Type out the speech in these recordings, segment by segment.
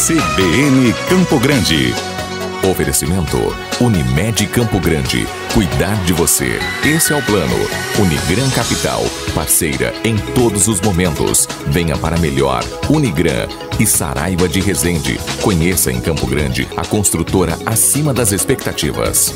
CBN Campo Grande. Oferecimento Unimed Campo Grande. Cuidar de você. Esse é o plano. Unigran Capital. Parceira em todos os momentos. Venha para melhor. Unigran e Saraiva de Resende. Conheça em Campo Grande a construtora acima das expectativas.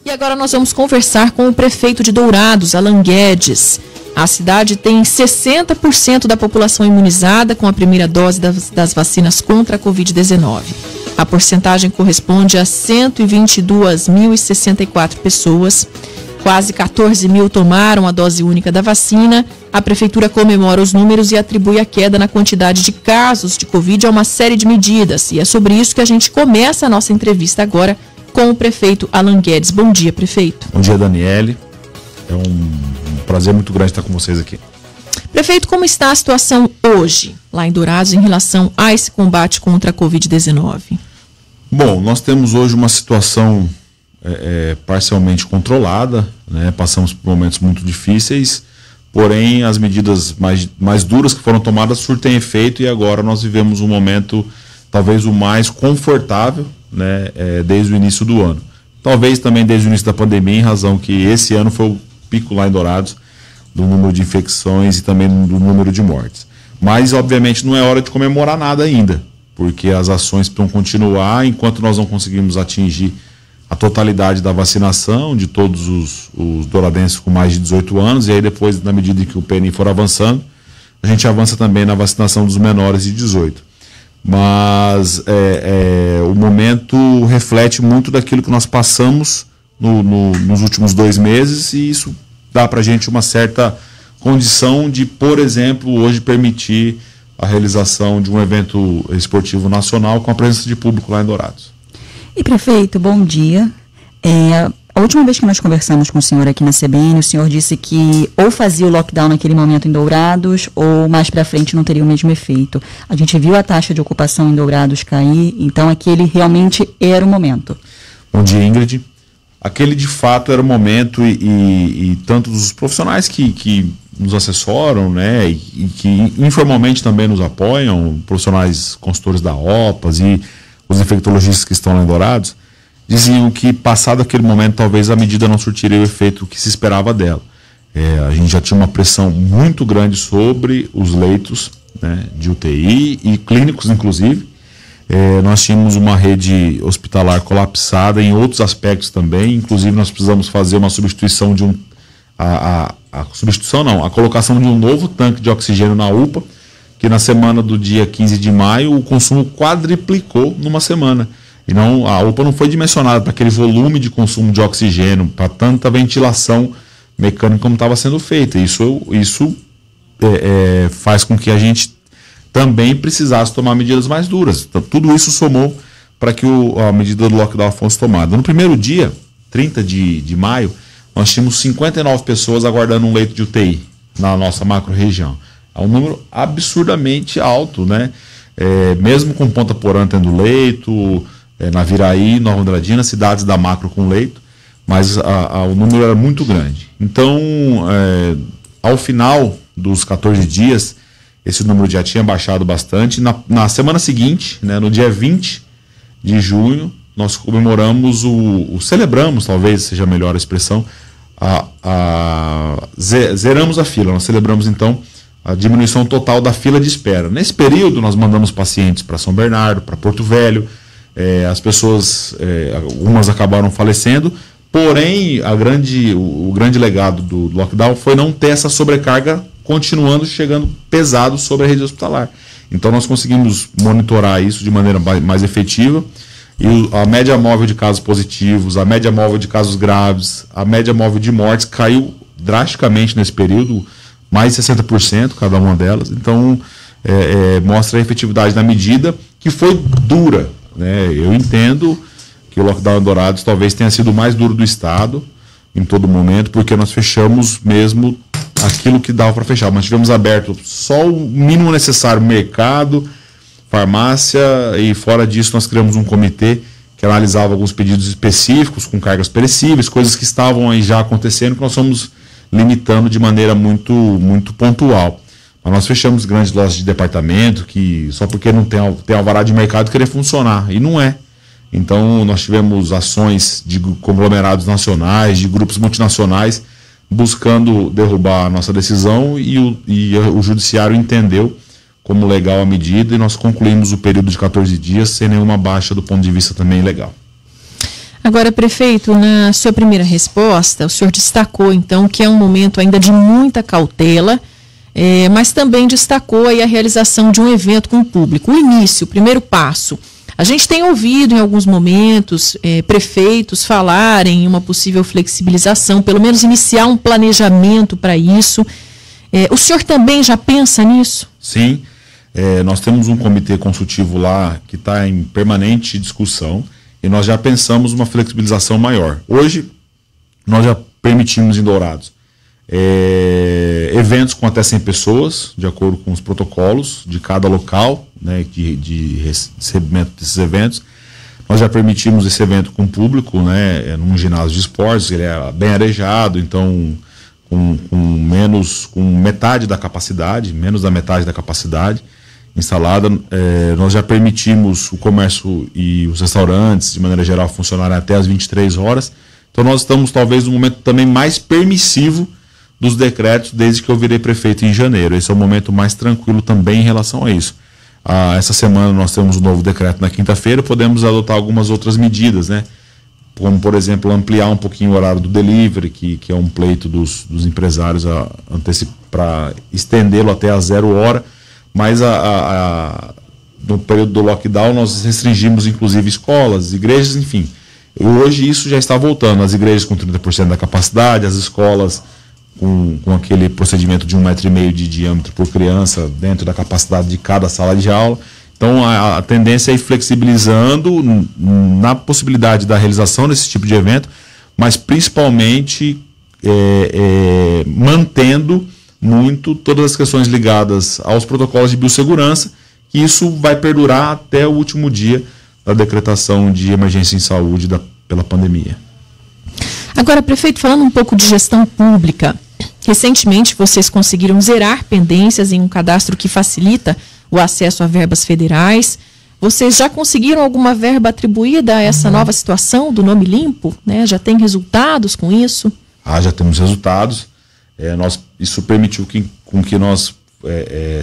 E agora nós vamos conversar com o prefeito de Dourados, Alan Guedes. A cidade tem 60% da população imunizada com a primeira dose das vacinas contra a Covid-19. A porcentagem corresponde a 122.064 pessoas. Quase 14 mil tomaram a dose única da vacina. A prefeitura comemora os números e atribui a queda na quantidade de casos de Covid a uma série de medidas. E é sobre isso que a gente começa a nossa entrevista agora com o prefeito Alan Guedes. Bom dia, prefeito. Bom dia, Daniele. É um prazer muito grande estar com vocês aqui. Prefeito, como está a situação hoje, lá em Dourados, em relação a esse combate contra a Covid-19? Bom, nós temos hoje uma situação parcialmente controlada, né? Passamos por momentos muito difíceis, porém as medidas mais duras que foram tomadas surtem efeito e agora nós vivemos um momento talvez o mais confortável, né? Desde o início do ano. Talvez também desde o início da pandemia, em razão que esse ano foi o pico lá em Dourados do número de infecções e também do número de mortes. Mas, obviamente, não é hora de comemorar nada ainda, porque as ações precisam continuar enquanto nós não conseguimos atingir a totalidade da vacinação de todos os douradenses com mais de 18 anos, e aí depois, na medida que o PNI for avançando, a gente avança também na vacinação dos menores de 18. Mas o momento reflete muito daquilo que nós passamos nos últimos 2 meses, e isso dá para a gente uma certa condição de, por exemplo, hoje permitir a realização de um evento esportivo nacional com a presença de público lá em Dourados. E prefeito, bom dia. A última vez que nós conversamos com o senhor aqui na CBN, o senhor disse que ou fazia o lockdown naquele momento em Dourados ou mais para frente não teria o mesmo efeito. A gente viu a taxa de ocupação em Dourados cair, então aquele realmente era o momento. Bom dia, Ingrid. Aquele de fato era o momento e tanto os profissionais que nos assessoram, né, e que informalmente também nos apoiam, profissionais consultores da OPAS e os infectologistas que estão lá em Dourados, diziam que passado aquele momento talvez a medida não surtiria o efeito que se esperava dela. A gente já tinha uma pressão muito grande sobre os leitos, né, de UTI e clínicos inclusive. Nós tínhamos uma rede hospitalar colapsada em outros aspectos também, inclusive nós precisamos fazer uma substituição de a colocação de um novo tanque de oxigênio na UPA, que na semana do dia 15 de maio o consumo quadriplicou numa semana. E a UPA não foi dimensionada para aquele volume de consumo de oxigênio, para tanta ventilação mecânica como estava sendo feita. Isso faz com que a gente também precisasse tomar medidas mais duras. Então, tudo isso somou para que a medida do lockdown fosse tomada. No primeiro dia, 30 de maio, nós tínhamos 59 pessoas aguardando um leito de UTI na nossa macro-região. É um número absurdamente alto, né? Mesmo com Ponta Porã tendo leito, Naviraí, Nova Andradina, cidades da macro com leito, mas o número era muito grande. Então, ao final dos 14 dias, esse número já tinha baixado bastante. Na semana seguinte, né, no dia 20 de junho, nós comemoramos celebramos, talvez seja a melhor expressão, zeramos a fila. Nós celebramos, então, a diminuição total da fila de espera. Nesse período, nós mandamos pacientes para São Bernardo, para Porto Velho. As pessoas, algumas acabaram falecendo, porém o grande legado do lockdown foi não ter essa sobrecarga continuando chegando pesado sobre a rede hospitalar. Então nós conseguimos monitorar isso de maneira mais efetiva, e a média móvel de casos positivos, a média móvel de casos graves, a média móvel de mortes caiu drasticamente nesse período, mais de 60% cada uma delas. Então mostra a efetividade da medida, que foi dura, né? Eu entendo que o lockdown em Dourados talvez tenha sido o mais duro do estado em todo momento, porque nós fechamos mesmo aquilo que dava para fechar. Mas tivemos aberto só o mínimo necessário, mercado, farmácia, e fora disso nós criamos um comitê que analisava alguns pedidos específicos com cargas perecíveis, coisas que estavam aí já acontecendo, que nós fomos limitando de maneira muito, muito pontual. Mas nós fechamos grandes lojas de departamento que só porque não tem alvará de mercado querer funcionar, e não é. Então nós tivemos ações de conglomerados nacionais, de grupos multinacionais, buscando derrubar a nossa decisão, e o judiciário entendeu como legal a medida, e nós concluímos o período de 14 dias sem nenhuma baixa do ponto de vista também legal. Agora, prefeito, na sua primeira resposta, o senhor destacou então que é um momento ainda de muita cautela, mas também destacou aí a realização de um evento com o público, o início, o primeiro passo. A gente tem ouvido em alguns momentos prefeitos falarem em uma possível flexibilização, pelo menos iniciar um planejamento para isso. O senhor também já pensa nisso? Sim, nós temos um comitê consultivo lá que está em permanente discussão, e nós já pensamos uma flexibilização maior. Hoje, nós já permitimos em Dourados eventos com até 100 pessoas, de acordo com os protocolos de cada local, né, de recebimento desses eventos. Nós já permitimos esse evento com público, né, num ginásio de esportes, ele é bem arejado, então com metade da capacidade, menos da metade da capacidade instalada. Nós já permitimos o comércio e os restaurantes, de maneira geral, funcionarem até as 23 horas. Então nós estamos talvez no momento também mais permissivo dos decretos desde que eu virei prefeito em janeiro. Esse é o momento mais tranquilo também em relação a isso. Essa semana nós temos um novo decreto na quinta-feira, podemos adotar algumas outras medidas, né? Como, por exemplo, ampliar um pouquinho o horário do delivery, que é um pleito dos empresários para estendê-lo até a 0 hora, mas no período do lockdown nós restringimos inclusive escolas, igrejas, enfim. Hoje isso já está voltando, as igrejas com 30% da capacidade, as escolas com aquele procedimento de 1,5 m de diâmetro por criança dentro da capacidade de cada sala de aula. Então a tendência é ir flexibilizando na possibilidade da realização desse tipo de evento, mas principalmente mantendo muito todas as questões ligadas aos protocolos de biossegurança, que isso vai perdurar até o último dia da decretação de emergência em saúde pela pandemia. Agora, prefeito, falando um pouco de gestão pública, recentemente vocês conseguiram zerar pendências em um cadastro que facilita o acesso a verbas federais. Vocês já conseguiram alguma verba atribuída a essa nova situação do nome limpo, né? Já tem resultados com isso? Já temos resultados. Isso permitiu com que nós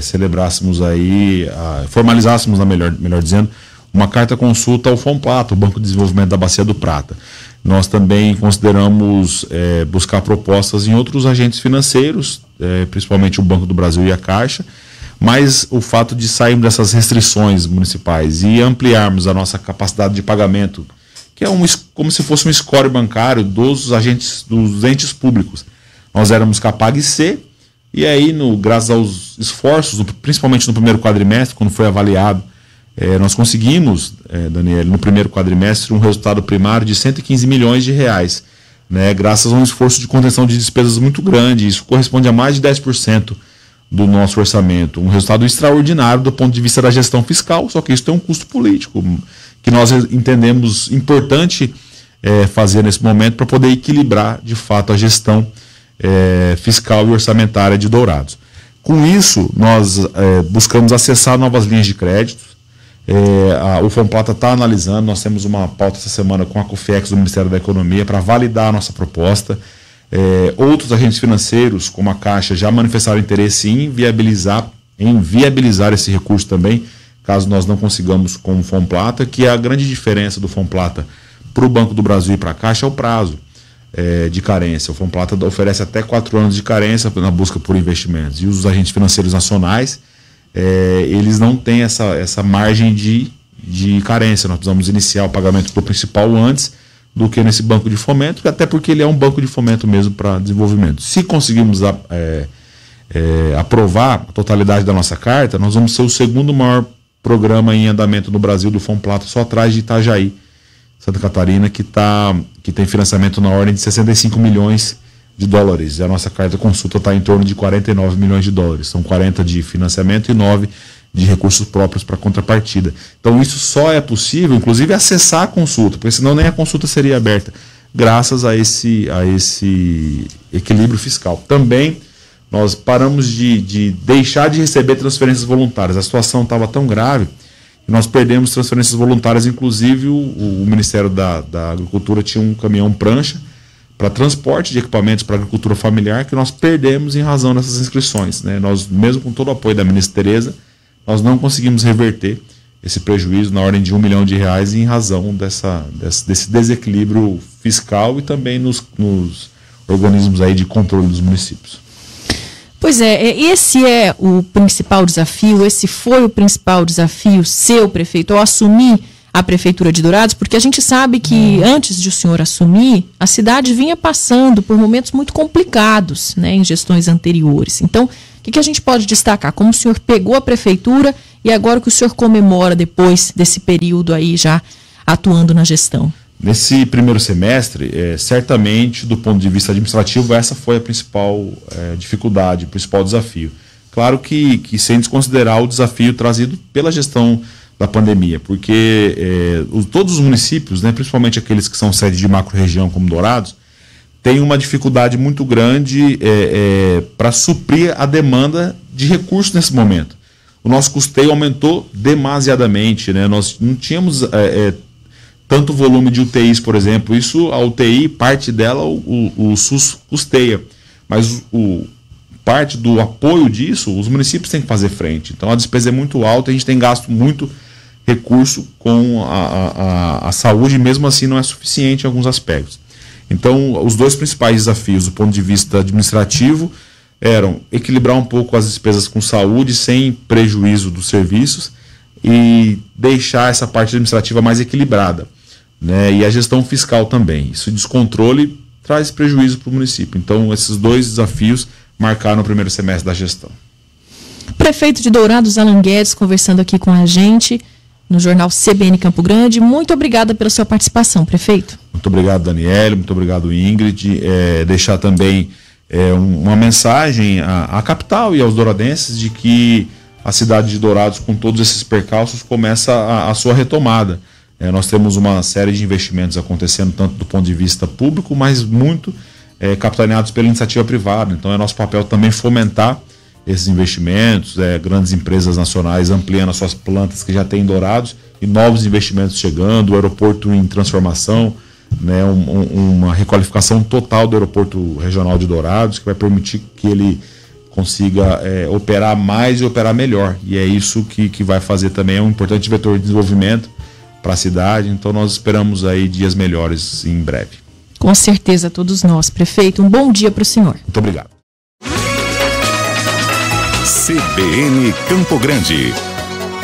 celebrássemos aí, formalizássemos, melhor dizendo, uma carta consulta ao Fomplata, o Banco de Desenvolvimento da Bacia do Prata. Nós também consideramos buscar propostas em outros agentes financeiros, principalmente o Banco do Brasil e a Caixa, mas o fato de sairmos dessas restrições municipais e ampliarmos a nossa capacidade de pagamento, que é como se fosse um score bancário dos entes públicos. Nós éramos Capag C, e aí, graças aos esforços, principalmente no primeiro quadrimestre, quando foi avaliado, nós conseguimos, Daniel, no primeiro quadrimestre, um resultado primário de 115 milhões de reais, né, graças a um esforço de contenção de despesas muito grande. Isso corresponde a mais de 10% do nosso orçamento. Um resultado extraordinário do ponto de vista da gestão fiscal, só que isso tem um custo político, que nós entendemos importante fazer nesse momento para poder equilibrar, de fato, a gestão fiscal e orçamentária de Dourados. Com isso, nós buscamos acessar novas linhas de crédito. O Fomplata está analisando, nós temos uma pauta essa semana com a COFEX do Ministério da Economia para validar a nossa proposta. Outros agentes financeiros, como a Caixa, já manifestaram interesse em viabilizar esse recurso também, caso nós não consigamos com o Fomplata, que é a grande diferença do Fomplata para o Banco do Brasil e para a Caixa é o prazo de carência. O Fomplata oferece até 4 anos de carência na busca por investimentos, e os agentes financeiros nacionais eles não têm essa margem de carência. Nós precisamos iniciar o pagamento do principal antes do que nesse banco de fomento, até porque ele é um banco de fomento mesmo para desenvolvimento. Se conseguirmos aprovar a totalidade da nossa carta, nós vamos ser o segundo maior programa em andamento no Brasil do Fomplata, só atrás de Itajaí, Santa Catarina, que tem financiamento na ordem de 65 milhões de dólares. E a nossa carta consulta está em torno de 49 milhões de dólares. São 40 de financiamento e 9 de recursos próprios para contrapartida. Então isso só é possível, inclusive, acessar a consulta, porque senão nem a consulta seria aberta, graças a esse equilíbrio fiscal. Também nós paramos de deixar de receber transferências voluntárias. A situação estava tão grave que nós perdemos transferências voluntárias. Inclusive o Ministério da Agricultura tinha um caminhão prancha para transporte de equipamentos para a agricultura familiar que nós perdemos em razão dessas inscrições, né? Nós, mesmo com todo o apoio da ministra Tereza, nós não conseguimos reverter esse prejuízo na ordem de R$1 milhão em razão desse desequilíbrio fiscal e também nos organismos aí de controle dos municípios. Pois é, esse é o principal desafio, esse foi o principal desafio seu, prefeito, ao assumir a Prefeitura de Dourados, porque a gente sabe que antes de o senhor assumir, a cidade vinha passando por momentos muito complicados, né, em gestões anteriores. Então, o que a gente pode destacar? Como o senhor pegou a Prefeitura e agora o que o senhor comemora depois desse período aí já atuando na gestão? Nesse primeiro semestre, certamente, do ponto de vista administrativo, essa foi a principal dificuldade, o principal desafio. Claro que sem desconsiderar o desafio trazido pela gestão da pandemia, porque todos os municípios, né, principalmente aqueles que são sede de macro-região como Dourados, têm uma dificuldade muito grande para suprir a demanda de recursos nesse momento. O nosso custeio aumentou demasiadamente, né? Nós não tínhamos tanto volume de UTIs, por exemplo. Isso, a UTI, parte dela o SUS custeia, mas parte do apoio disso, os municípios têm que fazer frente. Então a despesa é muito alta, a gente tem gasto muito recurso com a saúde, e mesmo assim não é suficiente em alguns aspectos. Então, os dois principais desafios do ponto de vista administrativo eram equilibrar um pouco as despesas com saúde sem prejuízo dos serviços e deixar essa parte administrativa mais equilibrada, né? E a gestão fiscal também. Isso, descontrole, traz prejuízo para o município. Então, esses dois desafios marcaram o primeiro semestre da gestão. Prefeito de Dourados, Alan Guedes, conversando aqui com a gente no jornal CBN Campo Grande. Muito obrigada pela sua participação, prefeito. Muito obrigado, Daniele, muito obrigado, Ingrid. Deixar também uma mensagem à capital e aos douradenses de que a cidade de Dourados, com todos esses percalços, começa a sua retomada. Nós temos uma série de investimentos acontecendo, tanto do ponto de vista público, mas muito capitaneados pela iniciativa privada. Então é nosso papel também fomentar esses investimentos, grandes empresas nacionais ampliando as suas plantas que já têm em Dourados e novos investimentos chegando, o aeroporto em transformação, né, uma requalificação total do aeroporto regional de Dourados, que vai permitir que ele consiga operar mais e operar melhor. E é isso que vai fazer também, um importante vetor de desenvolvimento para a cidade. Então nós esperamos aí dias melhores em breve. Com certeza, todos nós. Prefeito, um bom dia para o senhor. Muito obrigado. CBN Campo Grande.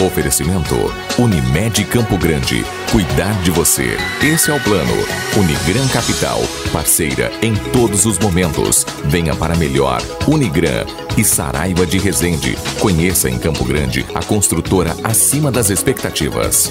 Oferecimento Unimed Campo Grande. Cuidar de você. Esse é o plano. Unigran Capital. Parceira em todos os momentos. Venha para melhor. Unigran e Saraiva de Resende. Conheça em Campo Grande a construtora acima das expectativas.